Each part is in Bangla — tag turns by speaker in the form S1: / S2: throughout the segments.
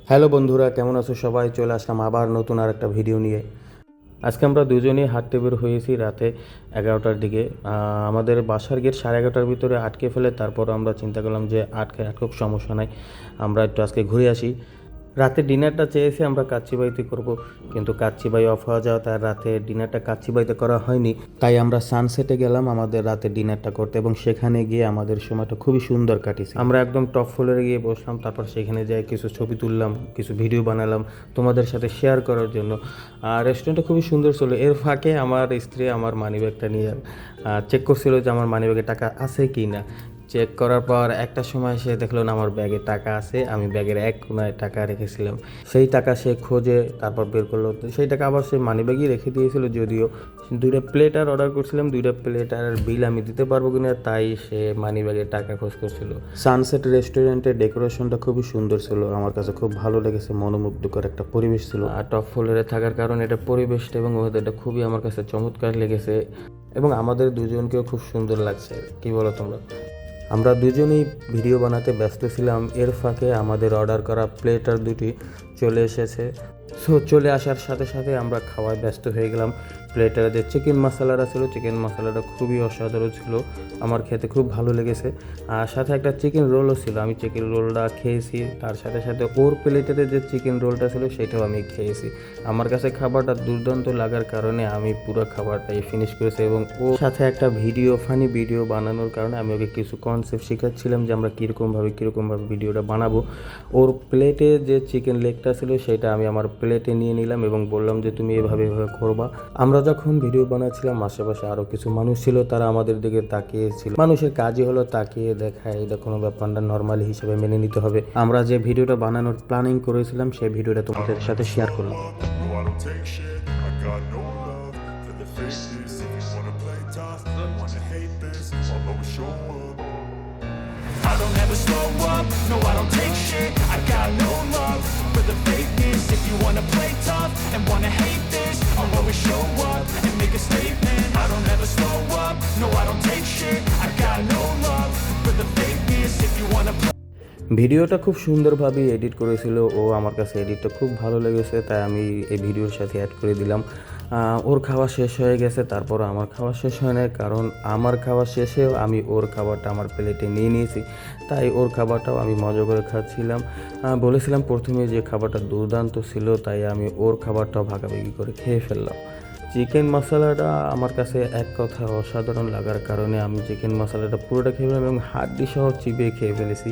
S1: হ্যালো বন্ধুরা, কেমন আছো সবাই? চলে আসলাম আবার নতুন আর একটা ভিডিও নিয়ে। আজকে আমরা দুজনেই হাঁটতে বের হয়েছি রাতে 11টার দিকে। আমাদের বাসার গেট 11:30টার ভিতরে আটকে ফেলে, তারপর আমরা চিন্তা করলাম যে খুব সমস্যা নাই, আমরা একটু আজকে ঘুরে আসি। রাতে ডিনারটা চেয়েছি আমরা কাচ্চিবাইতে করব, কিন্তু কাচ্চিবাই অফ হওয়া যাওয়া তার রাতে ডিনারটা কাচ্চিবাইতে করা হয়নি। তাই আমরা সানসেটে গেলাম আমাদের রাতে ডিনারটা করতে, এবং সেখানে গিয়ে আমাদের সময়টা খুবই সুন্দর কাটিয়েছি। আমরা একদম টপ ফ্লোরে গিয়ে বসলাম, তারপর সেখানে যাই কিছু ছবি তুললাম, কিছু ভিডিও বানালাম তোমাদের সাথে শেয়ার করার জন্য। আর রেস্টুরেন্টটা খুবই সুন্দর ছিল। এর ফাঁকে আমার স্ত্রী আমার মানিব্যাগটা নিয়ে চেক করছিল যে আমার মানিব্যাগে টাকা আছে কি না। চেক করার পর একটা সময় সে দেখলো না আমার ব্যাগে টাকা আছে, আমি ব্যাগের এক কোনায় টাকা রেখেছিলাম। সেই টাকা সে খোঁজে তারপর বের করলো, তো সেই টাকা আবার সে মানিব্যাগেই রেখে দিয়েছিল। যদিও 2টা প্লেটার অর্ডার করছিলাম, 2টা প্লেটার বিল আমি দিতে পারবো কিনা তাই সে মানিব্যাগের টাকা খোঁজ করছিল। সানসেট রেস্টুরেন্টের ডেকোরেশনটা খুবই সুন্দর ছিল, আমার কাছে খুব ভালো লেগেছে, মনোমুগ্ধকর একটা পরিবেশ ছিল। আর টপ ফ্লোরে থাকার কারণে এটা পরিবেশটা এবং ওদেরটা খুবই আমার কাছে চমৎকার লেগেছে, এবং আমাদের দুজনকেও খুব সুন্দর লাগছে। কি বলো তোমরা? আমরা দুজনেই ভিডিও বানাতে ব্যস্ত ছিলাম, এর ফাঁকে আমাদের অর্ডার করা প্লেটার দুটি চলে এসেছে। চলে আসার সাথে সাথে আমরা খাওয়ায় ব্যস্ত হয়ে গেলাম। প্লেটারে যে চিকেন মশলাটা ছিল, চিকেন মশলাটা খুবই অসাধারণ ছিল, আমার খেতে খুব ভালো লেগেছে। আর সাথে একটা চিকেন রোলও ছিল, আমি চিকেন রোলটা খেয়েছি, তার সাথে সাথে ওর প্লেটারে যে চিকেন রোলটা ছিল সেটাও আমি খেয়েছি। আমার কাছে খাবারটা দুর্দান্ত লাগার কারণে আমি পুরো খাবারটাই ফিনিশ করেছি, এবং ওর সাথে একটা ফানি ভিডিও বানানোর কারণে আমি ওকে কিছু কনসেপ্ট শেখাচ্ছিলাম যে আমরা কীরকমভাবে ভিডিওটা বানাবো। ওর প্লেটে যে চিকেন লেগটা ছিল সেটা আমি আমার প্লেটে নিয়ে নিলাম এবং বললাম যে তুমি এভাবে করবা। আমরা যখন ভিডিও বানাচ্ছিলাম আশেপাশে আরও কিছু মানুষ ছিল, তারা আমাদের দিকে তাকিয়েছিল। মানুষের কাজই হলো তাকিয়ে দেখা, এটা কোনো ব্যাপার না, নর্মালি হিসেবে মেনে নিতে হবে। আমরা যে ভিডিওটা বানানোর প্ল্যানিং করেছিলাম সেই ভিডিওটা তোমাদের সাথে শেয়ার করলাম।
S2: I don't ever slow up, no I don't take shit. I got no love for the fakeness. If you wanna play tough and wanna hate this, I'll always show up and make a statement. I don't ever slow up, no I don't take shit. I got no love for the fakeness. If you wanna play
S1: ভিডিওটা খুব সুন্দরভাবে এডিট করেছিল ও, আমার কাছে এডিটটা খুব ভালো লেগেছে তাই আমি এই ভিডিওর সাথে অ্যাড করে দিলাম। ওর খাওয়া শেষ হয়ে গেছে, তারপর আমার খাওয়া শেষ হয় না, কারণ আমার খাওয়া শেষেও আমি ওর খাবারটা আমার প্লেটে নিয়ে নিয়েছি, তাই ওর খাবারটাও আমি মজা করে খাচ্ছিলাম। বলেছিলাম প্রথমে যে খাবারটা দুর্দান্ত ছিল, তাই আমি ওর খাবারটাও ভাগাভাগি করে খেয়ে ফেললাম। চিকেন মশলাটা আমার কাছে এক কথা অসাধারণ লাগার কারণে আমি চিকেন মশলাটা পুরোটা খেয়ে ফেললাম এবং হাড্ডি সহ চিবিয়ে খেয়ে ফেলেছি।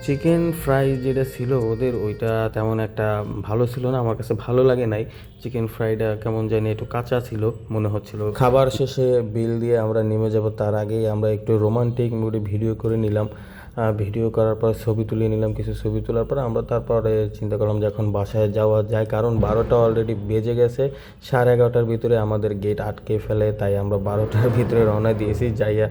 S1: চিকেন ফ্রাই যেটা ছিল ওদের, ওইটা তেমন একটা ভালো ছিল না, আমার কাছে ভালো লাগে নাই। চিকেন ফ্রাইটা কেমন জানি একটু কাঁচা ছিল মনে হচ্ছিল। খাবার শেষে বিল দিয়ে আমরা নেমে যাব, তার আগেই আমরা একটু রোমান্টিক মুডে ভিডিও করে নিলাম। ভিডিও করার পর ছবি তুলে নিলাম, কিছু ছবি তোলার পর আমরা তারপরে চিন্তা করলাম যে এখন বাসায় যাওয়া যায়, কারণ 12টা অলরেডি বেজে গেছে। 11:30টার ভিতরে আমাদের গেট আটকে ফেলে, তাই আমরা 12টার ভিতরে রওনা দিয়েছি। যাইয়া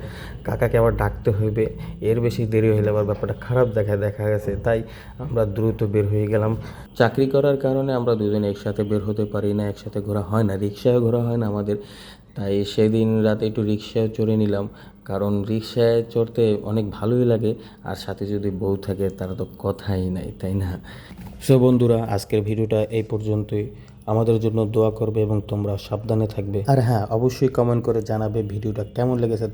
S1: কাকাকে আবার ডাকতে হইবে, এর বেশি দেরি হলে আবার ব্যাপারটা খারাপ দেখা গেছে, তাই আমরা দ্রুত বের হয়ে গেলাম। চাকরি করার কারণে আমরা দুজনে একসাথে বের হতে পারি না, একসাথে ঘোরা হয় না, রিক্সায় ঘোরা হয় না আমাদের, তাই সেদিন রাতে একটু রিক্সায় চড়ে নিলাম, কারণ রিক্সায় চড়তে অনেক ভালোই লাগে, আর সাথে যদি বউ থাকে তারা তো কথাই নাই, তাই না? সো বন্ধুরা, আজকের ভিডিওটা এই পর্যন্তই। আমাদের জন্য দোয়া করবে এবং তোমরা সাবধানে থাকবে, আর হ্যাঁ, অবশ্যই কমেন্ট করে জানাবে ভিডিওটা কেমন লেগেছে।